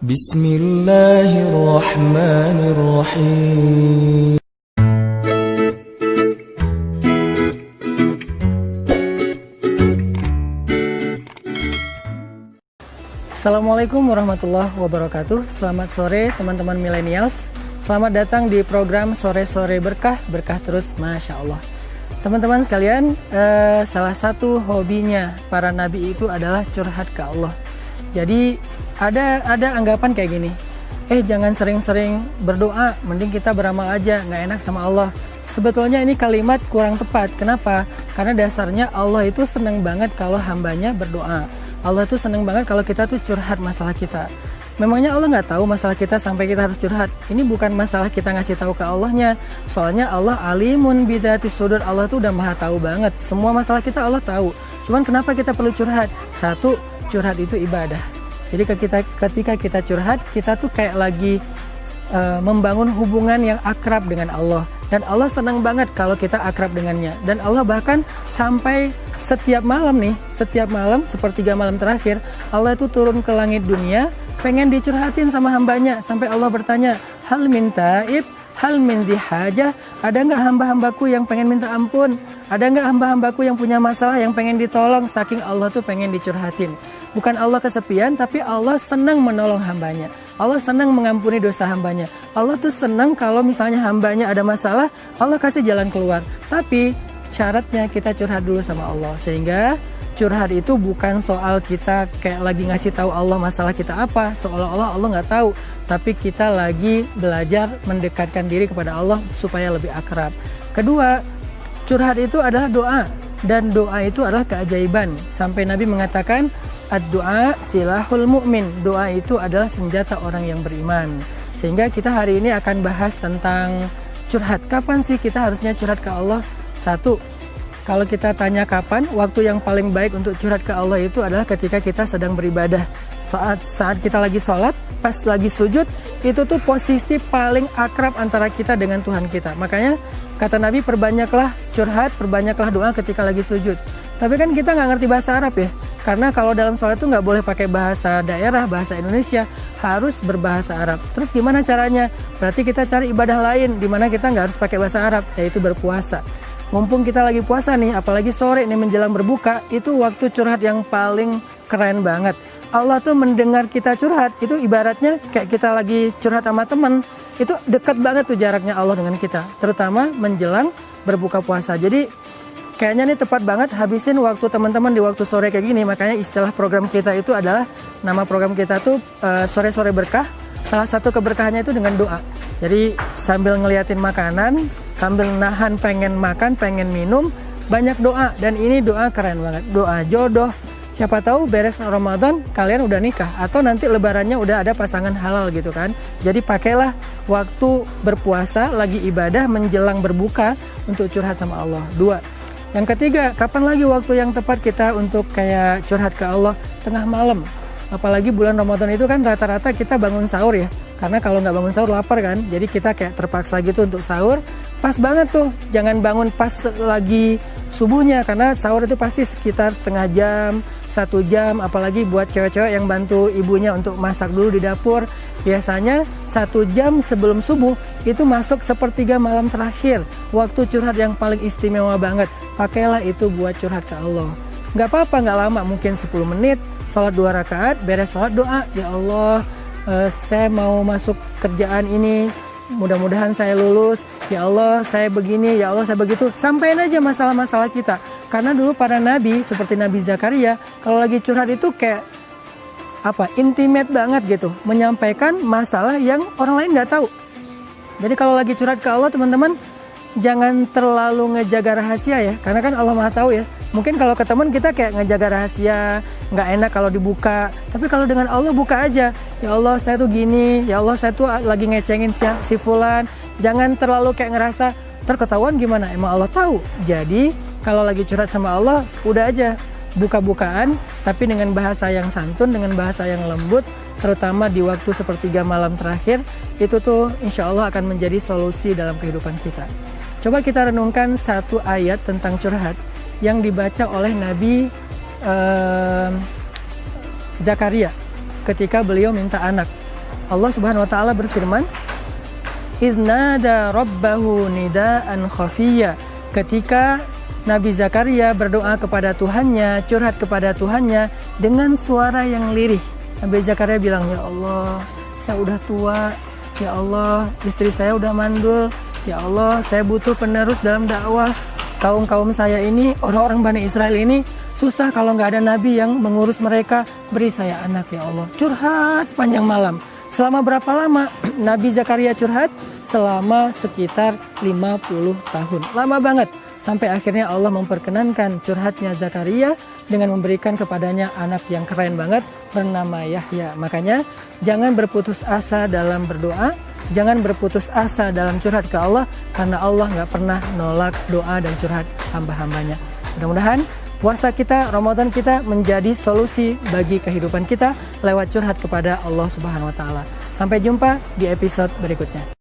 Bismillahirrahmanirrahim. Assalamualaikum warahmatullahi wabarakatuh. Selamat sore teman-teman millennials. Selamat datang di program Sore-Sore Berkah, berkah terus Masya Allah. Teman-teman sekalian, salah satu hobinya para nabi itu adalah curhat ke Allah. Jadi ada anggapan kayak gini, jangan sering-sering berdoa, mending kita beramal aja, nggak enak sama Allah. Sebetulnya ini kalimat kurang tepat. Kenapa? Karena dasarnya Allah itu senang banget kalau hambanya berdoa. Allah tuh seneng banget kalau kita tuh curhat masalah kita. Memangnya Allah nggak tahu masalah kita sampai kita harus curhat? Ini bukan masalah kita ngasih tahu ke Allahnya. Soalnya Allah alimun bidatis sudur. Allah tuh udah maha tahu banget. Semua masalah kita Allah tahu. Cuman kenapa kita perlu curhat? Satu, curhat itu ibadah. Jadi ketika kita curhat, kita tuh kayak lagi membangun hubungan yang akrab dengan Allah. Dan Allah senang banget kalau kita akrab dengannya. Dan Allah bahkan sampai setiap malam sepertiga malam terakhir, Allah itu turun ke langit dunia, pengen dicurhatin sama hambanya. Sampai Allah bertanya, hal min taib, hal min dihajah, ada nggak hamba-hambaku yang pengen minta ampun? Ada nggak hamba-hambaku yang punya masalah yang pengen ditolong? Saking Allah tuh pengen dicurhatin. Bukan Allah kesepian, tapi Allah senang menolong hambanya. Allah senang mengampuni dosa hambanya. Allah tuh senang kalau misalnya hambanya ada masalah, Allah kasih jalan keluar. Tapi syaratnya kita curhat dulu sama Allah. Sehingga curhat itu bukan soal kita kayak lagi ngasih tahu Allah masalah kita apa, seolah-olah Allah nggak tahu, tapi kita lagi belajar mendekatkan diri kepada Allah supaya lebih akrab. Kedua, curhat itu adalah doa, dan doa itu adalah keajaiban. Sampai Nabi mengatakan, ad-doa silahul mu'min. Doa itu adalah senjata orang yang beriman. Sehingga kita hari ini akan bahas tentang curhat. Kapan sih kita harusnya curhat ke Allah? Satu, kalau kita tanya kapan, waktu yang paling baik untuk curhat ke Allah itu adalah ketika kita sedang beribadah. Saat kita lagi sholat, pas lagi sujud, itu tuh posisi paling akrab antara kita dengan Tuhan kita. Makanya kata Nabi, perbanyaklah curhat, perbanyaklah doa ketika lagi sujud. Tapi kan kita nggak ngerti bahasa Arab ya. Karena kalau dalam sholat itu nggak boleh pakai bahasa daerah, bahasa Indonesia, harus berbahasa Arab. Terus gimana caranya? Berarti kita cari ibadah lain di mana kita nggak harus pakai bahasa Arab, yaitu berpuasa. Mumpung kita lagi puasa nih, apalagi sore nih menjelang berbuka, itu waktu curhat yang paling keren banget. Allah tuh mendengar kita curhat, itu ibaratnya kayak kita lagi curhat sama teman. Itu dekat banget tuh jaraknya Allah dengan kita, terutama menjelang berbuka puasa. Jadi kayaknya nih tepat banget habisin waktu teman-teman di waktu sore kayak gini. Makanya istilah program kita itu adalah, nama program kita tuh Sore-Sore Berkah. Salah satu keberkahannya itu dengan doa. Jadi sambil ngeliatin makanan, sambil nahan pengen makan, pengen minum, banyak doa. Dan ini doa keren banget, doa jodoh. Siapa tahu beres Ramadan kalian udah nikah, atau nanti lebarannya udah ada pasangan halal gitu kan. Jadi pakailah waktu berpuasa, lagi ibadah, menjelang berbuka untuk curhat sama Allah. Dua. Yang ketiga, kapan lagi waktu yang tepat kita untuk kayak curhat ke Allah? Tengah malam. Apalagi bulan Ramadan itu kan rata-rata kita bangun sahur ya. Karena kalau nggak bangun sahur lapar kan. Jadi kita kayak terpaksa gitu untuk sahur. Pas banget tuh. Jangan bangun pas lagi subuhnya. Karena sahur itu pasti sekitar setengah jam, 1 jam. Apalagi buat cewek-cewek yang bantu ibunya untuk masak dulu di dapur. Biasanya 1 jam sebelum subuh itu masuk sepertiga malam terakhir. Waktu curhat yang paling istimewa banget. Pakailah itu buat curhat ke Allah. Nggak apa-apa, nggak lama, mungkin 10 menit. Sholat 2 rakaat, beres sholat doa. Ya Allah, saya mau masuk kerjaan ini, mudah-mudahan saya lulus. Ya Allah, saya begini, ya Allah, saya begitu. Sampaikan aja masalah-masalah kita. Karena dulu para nabi, seperti Nabi Zakaria, kalau lagi curhat itu kayak intimate banget gitu, menyampaikan masalah yang orang lain nggak tahu. Jadi kalau lagi curhat ke Allah, teman-teman, jangan terlalu ngejaga rahasia ya, karena kan Allah Maha tahu ya. Mungkin kalau ke teman kita kayak ngejaga rahasia, nggak enak kalau dibuka. Tapi kalau dengan Allah buka aja. Ya Allah, saya tuh gini, ya Allah, saya tuh lagi ngecengin si fulan. Jangan terlalu kayak ngerasa terketahuan gimana, emang Allah tahu. Jadi kalau lagi curhat sama Allah, udah aja buka-bukaan, tapi dengan bahasa yang santun, dengan bahasa yang lembut, terutama di waktu sepertiga malam terakhir, itu tuh insya Allah akan menjadi solusi dalam kehidupan kita. Coba kita renungkan satu ayat tentang curhat yang dibaca oleh Nabi Zakaria ketika beliau minta anak. Allah Subhanahu wa taala berfirman, "Iznada rabbahu nidaan khafiyya." Ketika Nabi Zakaria berdoa kepada Tuhannya, curhat kepada Tuhannya dengan suara yang lirih. Nabi Zakaria bilang, "Ya Allah, saya udah tua. Ya Allah, istri saya udah mandul. Ya Allah, saya butuh penerus dalam dakwah. Kaum saya ini, orang-orang Bani Israel ini susah kalau nggak ada nabi yang mengurus mereka. Beri saya anak ya Allah." Curhat sepanjang malam. Selama berapa lama Nabi Zakaria curhat? Selama sekitar 50 tahun. Lama banget. Sampai akhirnya Allah memperkenankan curhatnya Zakaria dengan memberikan kepadanya anak yang keren banget bernama Yahya. Makanya jangan berputus asa dalam berdoa. Jangan berputus asa dalam curhat ke Allah, karena Allah nggak pernah nolak doa dan curhat hamba-hambanya. Mudah-mudahan puasa kita, Ramadan kita menjadi solusi bagi kehidupan kita lewat curhat kepada Allah Subhanahu wa taala. Sampai jumpa di episode berikutnya.